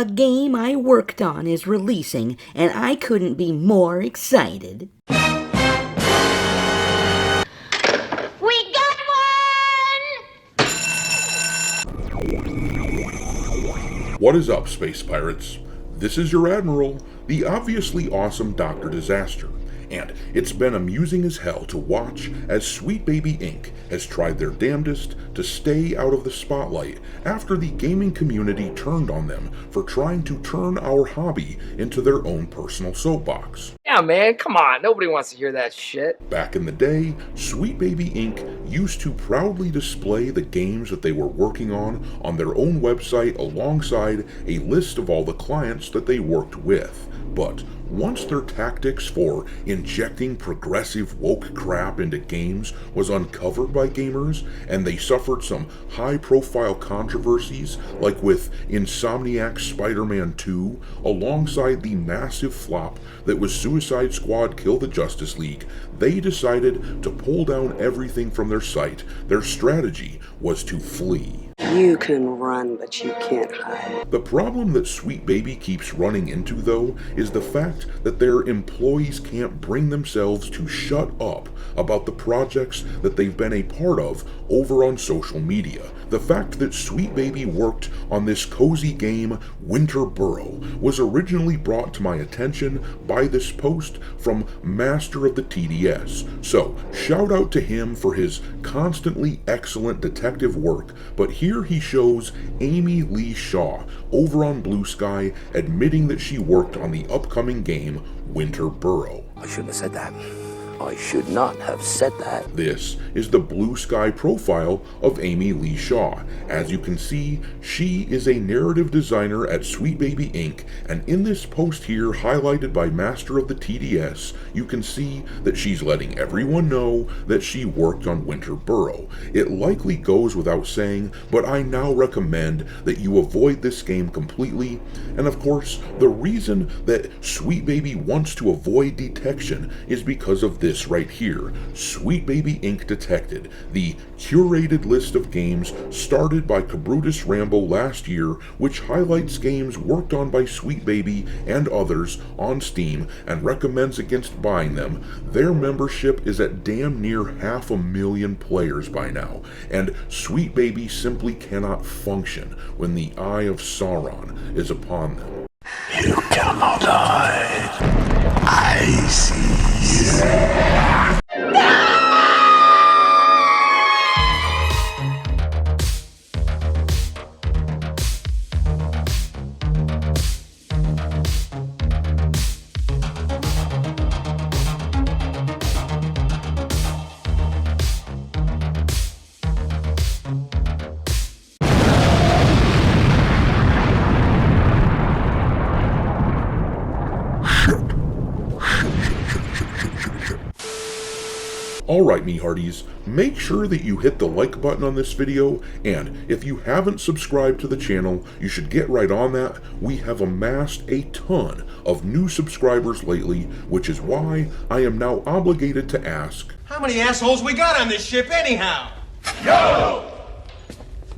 A game I worked on is releasing, and I couldn't be more excited. We got one! What is up, Space Pirates? This is your Admiral, the obviously awesome Dr. Disaster, and it's been amusing as hell to watch as Sweet Baby Inc. has tried their damnedest to stay out of the spotlight after the gaming community turned on them for trying to turn our hobby into their own personal soapbox. Yeah, man, come on. Nobody wants to hear that shit. Back in the day, Sweet Baby Inc. used to proudly display the games that they were working on their own website alongside a list of all the clients that they worked with. But once their tactics for injecting progressive woke crap into games was uncovered by gamers, and they suffered some high-profile controversies, like with Insomniac's Spider-Man II, alongside the massive flop that was Suicide Squad Kill the Justice League, they decided to pull down everything from their site. Their strategy was to flee. You can run, but you can't hide. The problem that Sweet Baby keeps running into, though, is the fact that their employees can't bring themselves to shut up about the projects that they've been a part of over on social media. The fact that Sweet Baby worked on this cozy game, Winter Burrow, was originally brought to my attention by this post from Master of the TDS. So, shout out to him for his constantly excellent detective work, but here he shows Amy Lee Shaw over on Blue Sky admitting that she worked on the upcoming game, Winter Burrow. I shouldn't have said that. I should not have said that. This is the Blue Sky profile of Amy Lee Shaw. As you can see, she is a narrative designer at Sweet Baby Inc., and in this post here, highlighted by Master of the TDS, you can see that she's letting everyone know that she worked on Winter Burrow. It likely goes without saying, but I now recommend that you avoid this game completely, and of course, the reason that Sweet Baby wants to avoid detection is because of this right here. Sweet Baby Inc. Detected, the curated list of games started by Cabrutus Rambo last year, which highlights games worked on by Sweet Baby and others on Steam and recommends against buying them. Their membership is at damn near 500,000 players by now, and Sweet Baby simply cannot function when the eye of Sauron is upon them. You cannot hide. I see you. Alright, me hearties, make sure that you hit the like button on this video, and if you haven't subscribed to the channel, you should get right on that. We have amassed a ton of new subscribers lately, which is why I am now obligated to ask, how many assholes we got on this ship anyhow? Yo!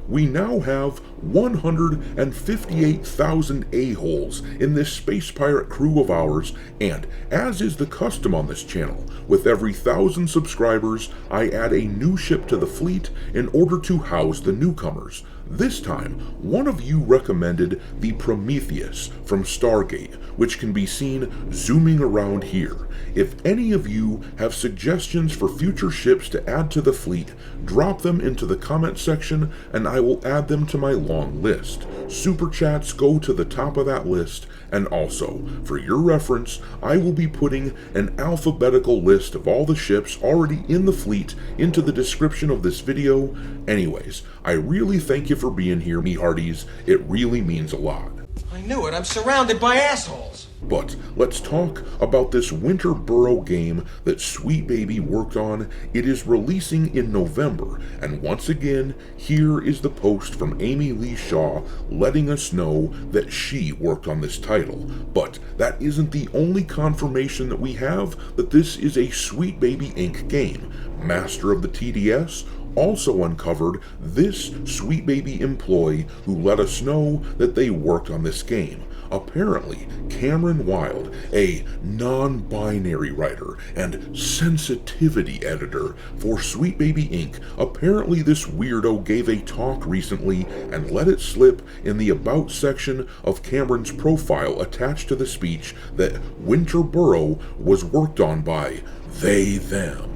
We now have 158,000 a-holes in this space pirate crew of ours, and as is the custom on this channel, with every 1,000 subscribers, I add a new ship to the fleet in order to house the newcomers. This time, one of you recommended the Prometheus from Stargate, which can be seen zooming around here. If any of you have suggestions for future ships to add to the fleet, drop them into the comment section and I will add them to my long list. Super chats go to the top of that list, and also, for your reference, I will be putting an alphabetical list of all the ships already in the fleet into the description of this video. Anyways, I really thank you for being here, me hearties. It really means a lot. I knew it, I'm surrounded by assholes. But let's talk about this Winter Burrow game that Sweet Baby worked on. It is releasing in November, and once again, here is the post from Amy Lee Shaw letting us know that she worked on this title. But that isn't the only confirmation that we have that this is a Sweet Baby Inc. game. Master of the TDS also uncovered this Sweet Baby employee who let us know that they worked on this game. Apparently, Cameron Wild, a non-binary writer and sensitivity editor for Sweet Baby Inc., apparently this weirdo gave a talk recently and let it slip in the About section of Cameron's profile attached to the speech that Winter Burrow was worked on by they, them.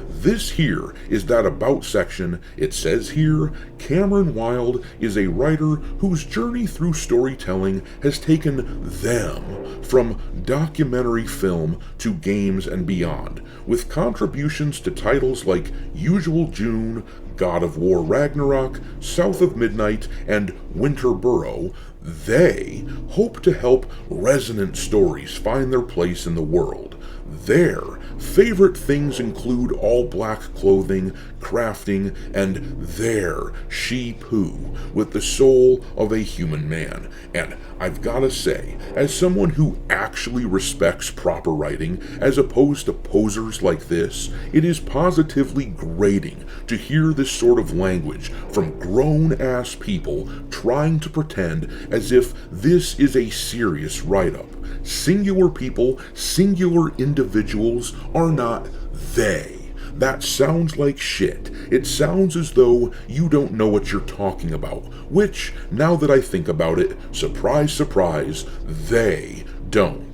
This here is that About section. It says here, Cameron Wild is a writer whose journey through storytelling has taken them from documentary film to games and beyond, with contributions to titles like Usual June, God of War Ragnarok, South of Midnight, and Winter Burrow. They hope to help resonant stories find their place in the world. Their favorite things include all black clothing, crafting, and their she-poo with the soul of a human man. And I've gotta say, as someone who actually respects proper writing, as opposed to posers like this, it is positively grating to hear this sort of language from grown-ass people trying to pretend as if this is a serious write-up. Singular people, singular individuals are not they. That sounds like shit. It sounds as though you don't know what you're talking about, which, now that I think about it, surprise, surprise, they don't.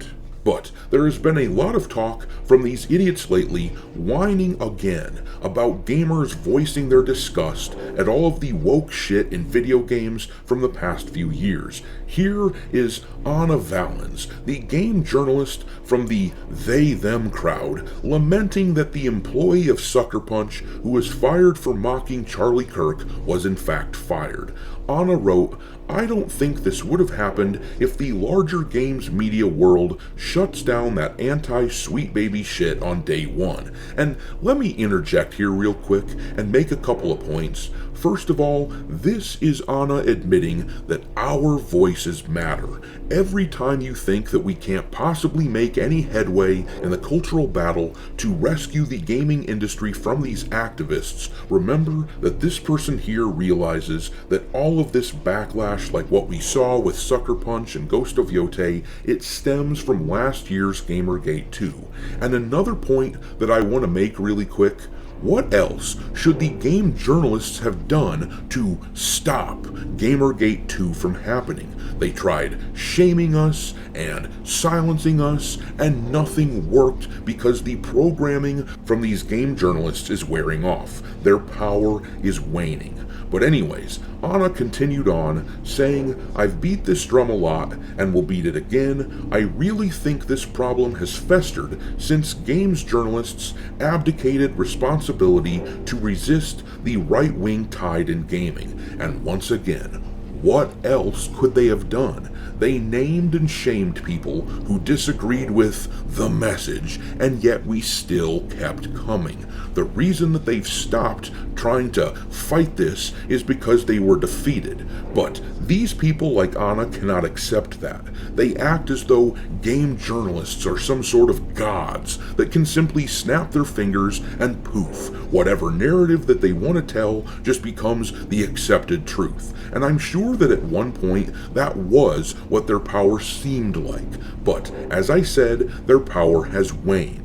But there has been a lot of talk from these idiots lately whining again about gamers voicing their disgust at all of the woke shit in video games from the past few years. Here is Anna Valens, the game journalist from the they-them crowd, lamenting that the employee of Sucker Punch who was fired for mocking Charlie Kirk was in fact fired. Anna wrote, "I don't think this would have happened if the larger games media world shuts down that anti-Sweet Baby shit on day one." And let me interject here real quick and make a couple of points. First of all, this is Anna admitting that our voices matter. Every time you think that we can't possibly make any headway in the cultural battle to rescue the gaming industry from these activists, remember that this person here realizes that all of this backlash, like what we saw with Sucker Punch and Ghost of Yotei, it stems from last year's Gamergate 2. And another point that I want to make really quick, what else should the game journalists have done to stop Gamergate 2 from happening? They tried shaming us and silencing us, and nothing worked because the programming from these game journalists is wearing off. Their power is waning. But anyways, Anna continued on, saying, "I've beat this drum a lot, and will beat it again. I really think this problem has festered since games journalists abdicated responsibility to resist the right-wing tide in gaming. And once again, what else could they have done? They named and shamed people who disagreed with the message, and yet we still kept coming. The reason that they've stopped trying to fight this is because they were defeated. But these people like Anna cannot accept that. They act as though game journalists are some sort of gods that can simply snap their fingers and poof, whatever narrative that they want to tell just becomes the accepted truth. And I'm sure that at one point that was what their power seemed like. But as I said, their power has waned.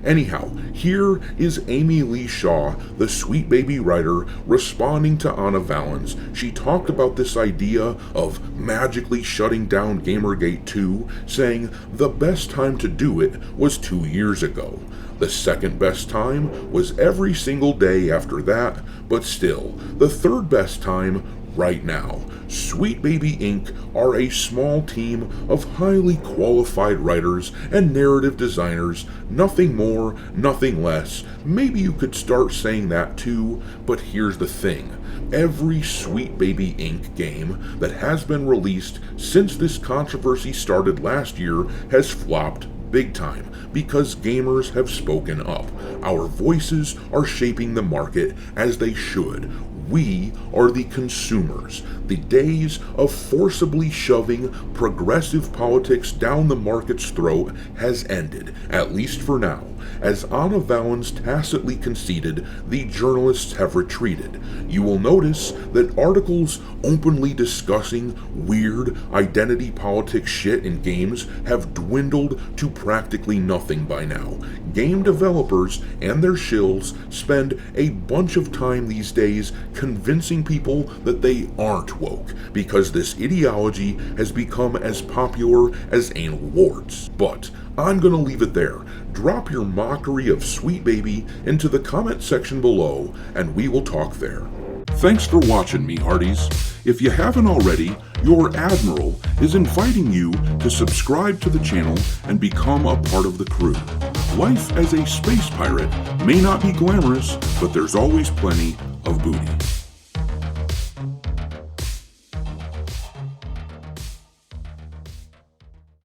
Anyhow, here is Amy Lee Shaw, the Sweet Baby writer, responding to Anna Valens. She talked about this idea of magically shutting down Gamergate 2, saying the best time to do it was 2 years ago. The second best time was every single day after that, but still, the third best time right now. Sweet Baby Inc. are a small team of highly qualified writers and narrative designers, nothing more, nothing less. Maybe you could start saying that too, but here's the thing. Every Sweet Baby Inc. game that has been released since this controversy started last year has flopped big time because gamers have spoken up. Our voices are shaping the market as they should. We are the consumers. The days of forcibly shoving progressive politics down the market's throat has ended, at least for now. As Anna Valens tacitly conceded, the journalists have retreated. You will notice that articles openly discussing weird identity politics shit in games have dwindled to practically nothing by now. Game developers and their shills spend a bunch of time these days convincing people that they aren't woke, because this ideology has become as popular as anal warts. But I'm gonna leave it there. Drop your mockery of Sweet Baby into the comment section below, and we will talk there. Thanks for watching, me hearties. If you haven't already, your Admiral is inviting you to subscribe to the channel and become a part of the crew. Life as a space pirate may not be glamorous, but there's always plenty of booty.